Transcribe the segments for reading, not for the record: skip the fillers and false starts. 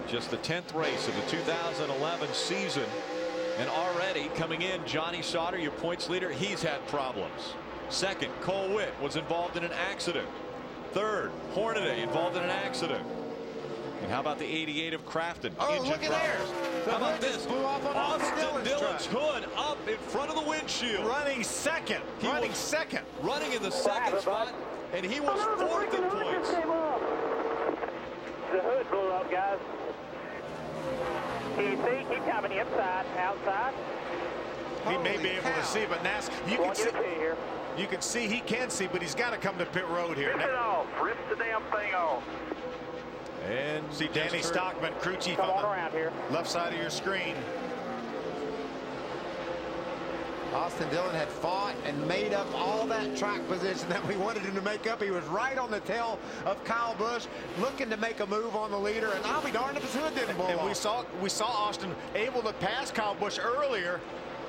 Just the 10th race of the 2011 season. And already coming in, Johnny Sauter, your points leader, he's had problems. Second, Cole Witt was involved in an accident. Third, Hornaday involved in an accident. And how about the 88 of Crafton? Oh, look at there. How about this? Austin Dillon's hood up in front of the windshield. Running second. Running in the second spot, and he was fourth in points. The hood blew up, guys. Can you see? Keep coming inside, outside. He may be able to see, but you can see he can see, but he's got to come to pit road here. Rip it off. Rip the damn thing off. And see Danny Stockman, crew chief, on the left side of your screen. Austin Dillon had fought and made up all that track position that we wanted him to make up. He was right on the tail of Kyle Busch, looking to make a move on the leader, and I'll be darned if his hood didn't blow off. We saw Austin able to pass Kyle Busch earlier,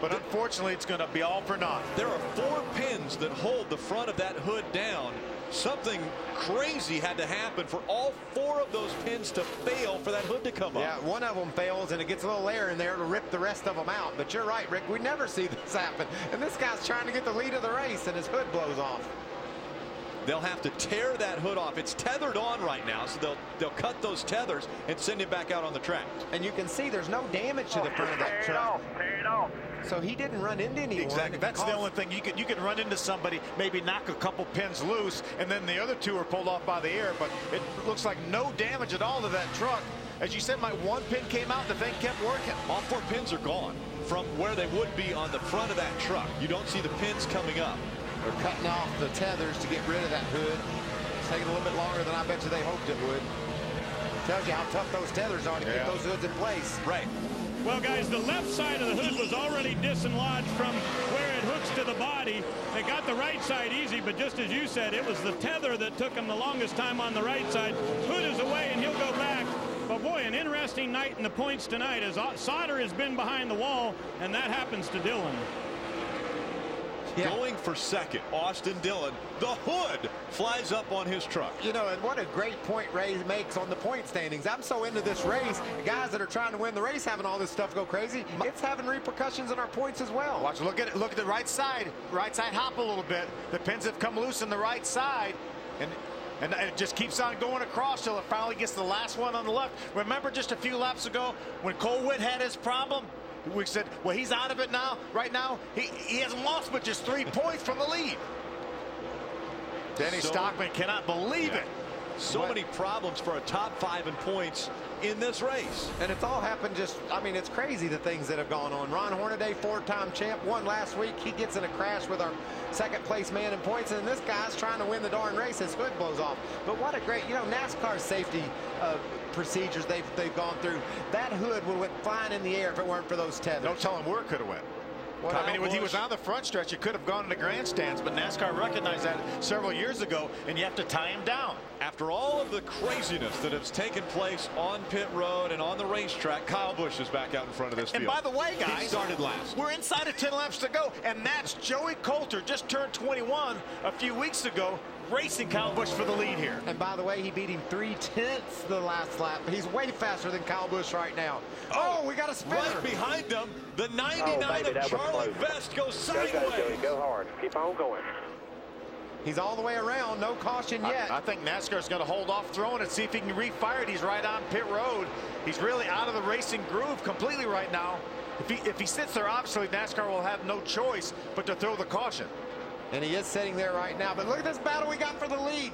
but unfortunately it's going to be all for naught. There are 4 pins that hold the front of that hood down. Something crazy had to happen for all 4 of those pins to fail for that hood to come up. Yeah, one of them fails and it gets a little air in there to rip the rest of them out. But you're right, Rick, we never see this happen. And this guy's trying to get the lead of the race and his hood blows off. They'll have to tear that hood off. It's tethered on right now, so they'll cut those tethers and send him back out on the track. And you can see there's no damage to the front of that truck. Tear it off. So he didn't run into anyone. Exactly. That's the only thing. You can run into somebody, maybe knock a couple pins loose, and then the other 2 are pulled off by the air. But it looks like no damage at all to that truck. As you said, my 1 pin came out, the thing kept working. All 4 pins are gone from where they would be on the front of that truck. You don't see the pins coming up. They're cutting off the tethers to get rid of that hood. It's taking a little bit longer than I bet you they hoped it would. Tells you how tough those tethers are to keep those hoods in place. Right. Well, guys, the left side of the hood was already dislodged from where it hooks to the body. They got the right side easy, but just as you said, it was the tether that took him the longest time on the right side. Hood is away, and he'll go back. But, boy, an interesting night in the points tonight as Sauter has been behind the wall, and that happens to Dillon. Yeah. Going for second, Austin Dillon. The hood flies up on his truck. You know, and what a great point Ray makes on the point standings. I'm so into this race. The guys that are trying to win the race having all this stuff go crazy. It's having repercussions on our points as well. Watch, look at it. Look at the right side. Right side hop a little bit. The pins have come loose on the right side. And it just keeps on going across till it finally gets the last one on the left. Remember just a few laps ago when Cole Witt had his problem? We said, well, he's out of it now. Right now, he hasn't lost but just 3 points from the lead. Danny Stockman cannot believe it. So many problems for a top 5 in points in this race. And it's all happened just, I mean, it's crazy the things that have gone on. Ron Hornaday, 4-time champ, won last week. He gets in a crash with our second place man in points, and this guy's trying to win the darn race. His hood blows off. But what a great, you know, NASCAR safety procedures they've gone through. That hood would have went flying in the air if it weren't for those tethers. No telling where it could have went. I mean, when he was on the front stretch, it could have gone into grandstands, but NASCAR recognized that several years ago, and you have to tie him down. After all of the craziness that has taken place on pit road and on the racetrack, Kyle Busch is back out in front of this field. And by the way, guys, he started last. We're inside of 10 laps to go, and that's Joey Coulter, just turned 21 a few weeks ago, racing Kyle Busch for the lead here. And by the way, he beat him 3/10 the last lap. He's way faster than Kyle Busch right now. Oh, we got a spinner. Right behind him, the 99 of Charlie Vest goes sideways. Go hard. Keep on going. He's all the way around. No caution yet. I think NASCAR's going to hold off throwing it, see if he can refire it. He's right on pit road. He's really out of the racing groove completely right now. If he sits there, obviously NASCAR will have no choice but to throw the caution. And he is sitting there right now. But look at this battle we got for the lead.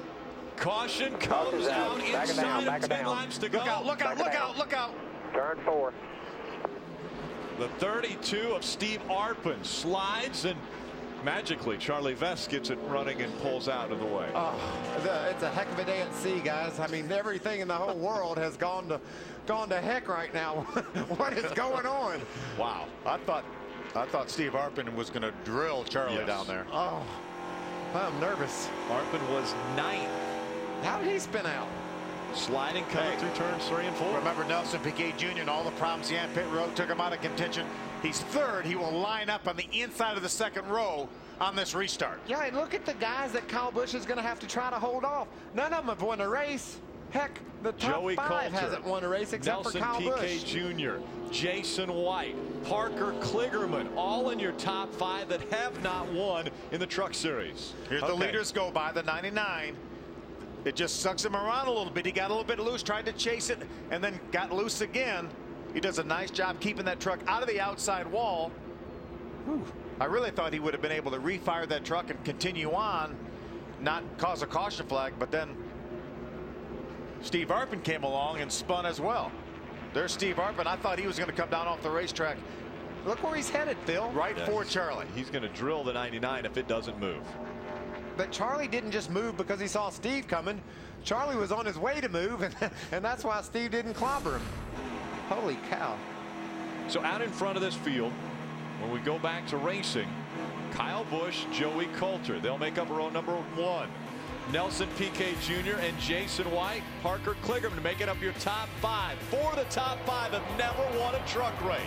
Caution comes out inside of 10 laps to go. Look out, look out, look out, look out. Turn 4. The 32 of Steve Arpin slides, and magically Charlie Vest gets it running and pulls out of the way. Oh, it's a heck of a day at sea, guys. I mean, everything in the whole world has gone to heck right now. What is going on? Wow. I thought Steve Arpin was going to drill Charlie down there. Oh, I'm nervous. Arpin was 9th. How did he spin out? Sliding coming through turns 3 and 4. Remember Nelson Piquet Jr. and all the problems he had on pit road took him out of contention. He's 3rd. He will line up on the inside of the 2nd row on this restart. Yeah, and look at the guys that Kyle Busch is going to have to try to hold off. None of them have won a race. Heck, the top Joey 5 Coulter hasn't won a race except Nelson for Kyle Piquet Busch. Jr., Jason White, Parker Kligerman, all in your top 5 that have not won in the Truck Series. Here's the leaders go by the 99. It just sucks him around a little bit. He got a little bit loose, tried to chase it, and then got loose again. He does a nice job keeping that truck out of the outside wall. Whew. I really thought he would have been able to refire that truck and continue on, not cause a caution flag, but then Steve Arpin came along and spun as well. There's Steve Arpin. I thought he was going to come down off the racetrack. Look where he's headed, Phil. Right for Charlie. He's going to drill the 99 if it doesn't move. But Charlie didn't just move because he saw Steve coming. Charlie was on his way to move, and that's why Steve didn't clobber him. Holy cow. So out in front of this field, when we go back to racing, Kyle Busch, Joey Coulter. They'll make up row number 1. Nelson Piquet Jr. and Jason White, Parker Kligerman to make it up your top 5. 4 of the top 5 have never won a truck race.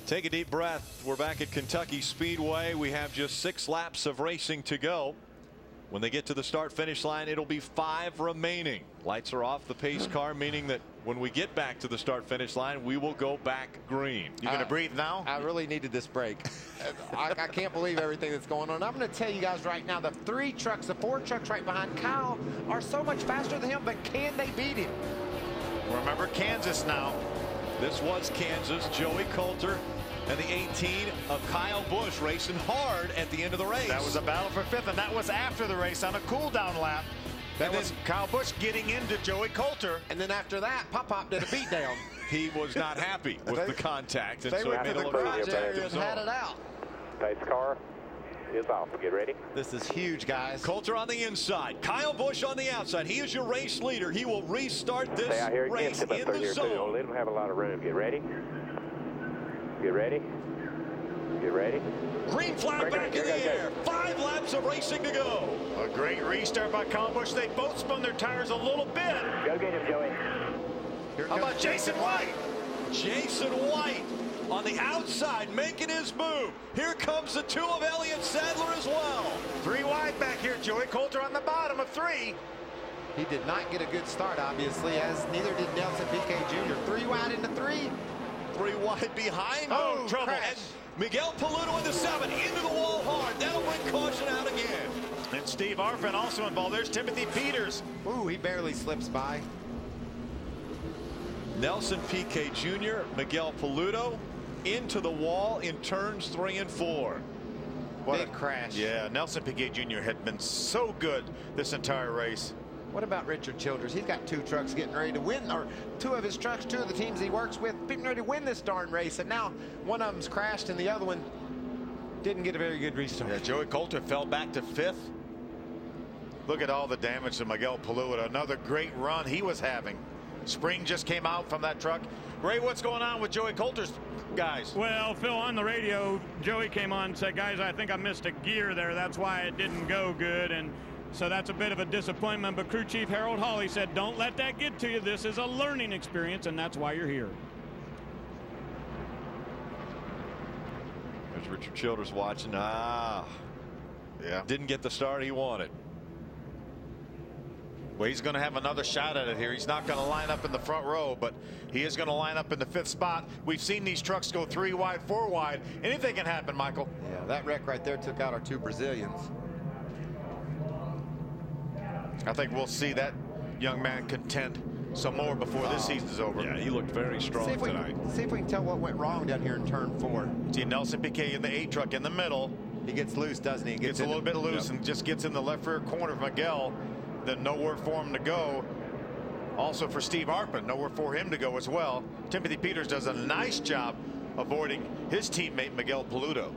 Take a deep breath. We're back at Kentucky Speedway. We have just 6 laps of racing to go. When they get to the start-finish line, it'll be 5 remaining. Lights are off the pace car, meaning that when we get back to the start-finish line, we will go back green. You gonna breathe now? I really needed this break. I can't believe everything that's going on. I'm going to tell you guys right now, the 4 trucks right behind Kyle are so much faster than him, but can they beat him? Remember Kansas now. This was Kansas. Joey Coulter and the 18 of Kyle Busch racing hard at the end of the race. That was a battle for 5th, and that was after the race on a cool-down lap. That was Kyle Busch getting into Joey Coulter. And then after that, Pop did a beatdown. He was not happy with the contact, and so went he made to a the look garage area and had it out. Pace car is off. Get ready. This is huge, guys. Coulter on the inside, Kyle Busch on the outside. He is your race leader. He will restart this Stay out here race in the zone. Don't let him have a lot of room. Get ready. Get ready. Get ready. Green flag back in the air. 5 laps of racing to go. A great restart by Kyle Busch. They both spun their tires a little bit. Go get him, Joey. How about Jason White? Jason White on the outside making his move. Here comes the 2 of Elliott Sadler as well. 3 wide back here. Joey Coulter on the bottom of 3. He did not get a good start, obviously, as neither did Nelson Piquet Jr. 3 wide into 3. 3 wide behind. Oh, trouble. And Miguel Paludo in the 7, into the wall hard. That'll bring caution out again. And Steve Arpin also involved. There's Timothy Peters. Ooh, he barely slips by. Nelson Piquet Jr., Miguel Paludo into the wall in turns 3 and 4. What a crash. Yeah, Nelson Piquet Jr. had been so good this entire race. What about Richard Childress? He's got 2 trucks getting ready to win, or 2 of his trucks, 2 of the teams he works with, getting ready to win this darn race, and now one of them's crashed and the other one didn't get a very good restart. Yeah, Joey Coulter fell back to 5th. Look at all the damage to Miguel Paludo. Another great run he was having. Spring just came out from that truck. Ray, what's going on with Joey Coulter's guys? Well, Phil, on the radio, Joey came on and said, guys, I think I missed a gear there. That's why it didn't go good. And so that's a bit of a disappointment. But crew chief Harold Hawley said, don't let that get to you. This is a learning experience, and that's why you're here. There's Richard Childress watching. Yeah. Didn't get the start he wanted. Well, he's going to have another shot at it here. He's not going to line up in the front row, but he is going to line up in the 5th spot. We've seen these trucks go 3 wide, 4 wide. Anything can happen, Michael. Yeah, that wreck right there took out our 2 Brazilians. I think we'll see that young man contend some more before this season's over. Yeah, he looked very strong tonight. See if we can tell what went wrong down here in turn 4. See Nelson Piquet in the 8 truck in the middle. He gets loose, doesn't he? Gets a little bit loose and just gets in the left rear corner of Miguel. Then nowhere for him to go. Also for Steve Arpin, nowhere for him to go as well. Timothy Peters does a nice job avoiding his teammate Miguel Paludo.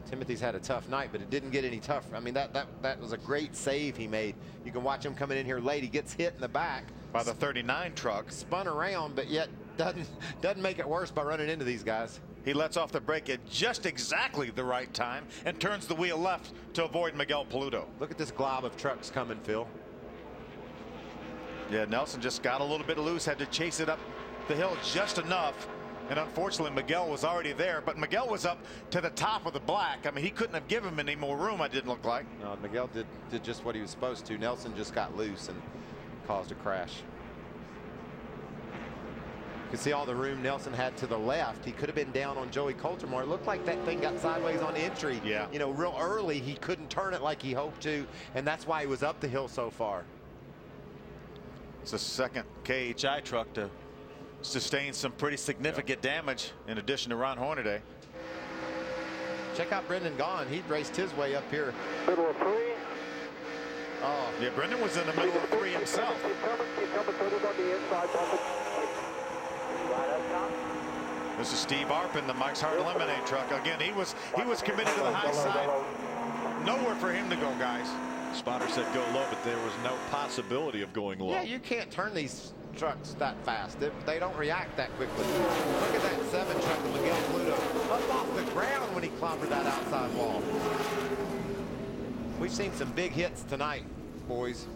Timothy's had a tough night, but it didn't get any tougher. I mean, that was a great save he made. You can watch him coming in here late. He gets hit in the back by the 39 truck. Spun around, but yet doesn't make it worse by running into these guys. He lets off the brake at just exactly the right time and turns the wheel left to avoid Miguel Paludo. Look at this glob of trucks coming, Phil. Yeah, Nelson just got a little bit loose, had to chase it up the hill just enough. And unfortunately, Miguel was already there, but Miguel was up to the top of the black. I mean, he couldn't have given him any more room, it didn't look like. No, Miguel did just what he was supposed to. Nelson just got loose and caused a crash. You can see all the room Nelson had to the left. He could have been down on Joey Coulter more. It looked like that thing got sideways on entry. Yeah. You know, real early, he couldn't turn it like he hoped to, and that's why he was up the hill so far. It's the second KHI truck to sustain some pretty significant damage in addition to Ron Hornaday. Check out Brendan Gaughan. He raced his way up here. Middle of 3. Oh. Yeah, Brendan was in the middle of 3 himself. Keep coming, put it on the inside. Right up top. This is Steve Arpin, the Mike's Hard Lemonade truck. Again, he was committed to the high side. Nowhere for him to go, guys. Spotter said go low, but there was no possibility of going low. Yeah, you can't turn these trucks that fast. They don't react that quickly. Look at that 7 truck of Miguel Pluto up off the ground when he clobbered that outside wall. We've seen some big hits tonight, boys.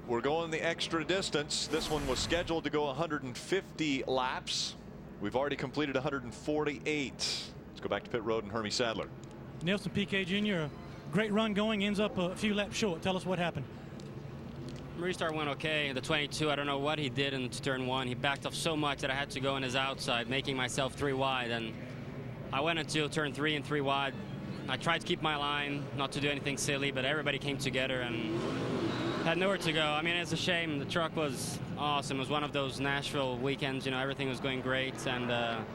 We're going the extra distance. This one was scheduled to go 150 laps. We've already completed 148. Let's go back to pit road and Hermie Sadler. Nelson Piquet Jr., a great run going, ends up a few laps short. Tell us what happened. Restart went okay. The 22, I don't know what he did in turn 1. He backed off so much that I had to go on his outside, making myself 3 wide. And I went into turn 3 and 3 wide. I tried to keep my line, not to do anything silly, but everybody came together and had nowhere to go. I mean, it's a shame. The truck was awesome. It was one of those Nashville weekends, you know, everything was going great. And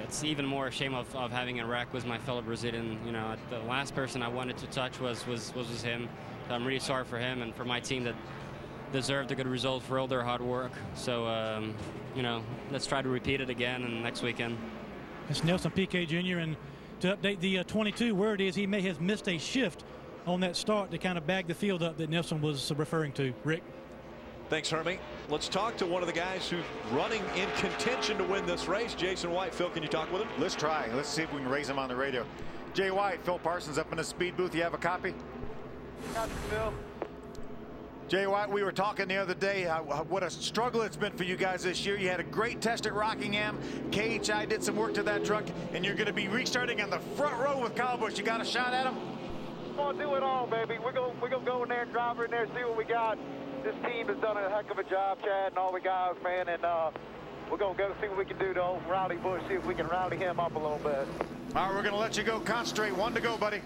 it's even more a shame of having a wreck with my fellow Brazilian. You know, the last person I wanted to touch was him. So I'm really sorry for him and for my team that deserved a good result for all their hard work. So, you know, let's try to repeat it again and next weekend. It's Nelson Piquet Jr. and to update the 22, where it is, he may have missed a shift on that start to kind of bag the field up that Nelson was referring to. Rick. Thanks, Hermie. Let's talk to one of the guys who's running in contention to win this race, Jason White. Phil, can you talk with him? Let's try. Let's see if we can raise him on the radio. Jay White, Phil Parsons up in the speed booth. You have a copy? Got you, Phil. Jay White, we were talking the other day what a struggle it's been for you guys this year. You had a great test at Rockingham. KHI did some work to that truck, and you're going to be restarting on the front row with Kyle Busch. You got a shot at him? We're going to do it all, baby. We're going to go in there and drive her in there, see what we got. This team has done a heck of a job, Chad, and all the guys, man, and we're going to go see what we can do to old Rowdy Busch, see if we can rowdy him up a little bit. All right, we're going to let you go. Concentrate. 1 to go, buddy.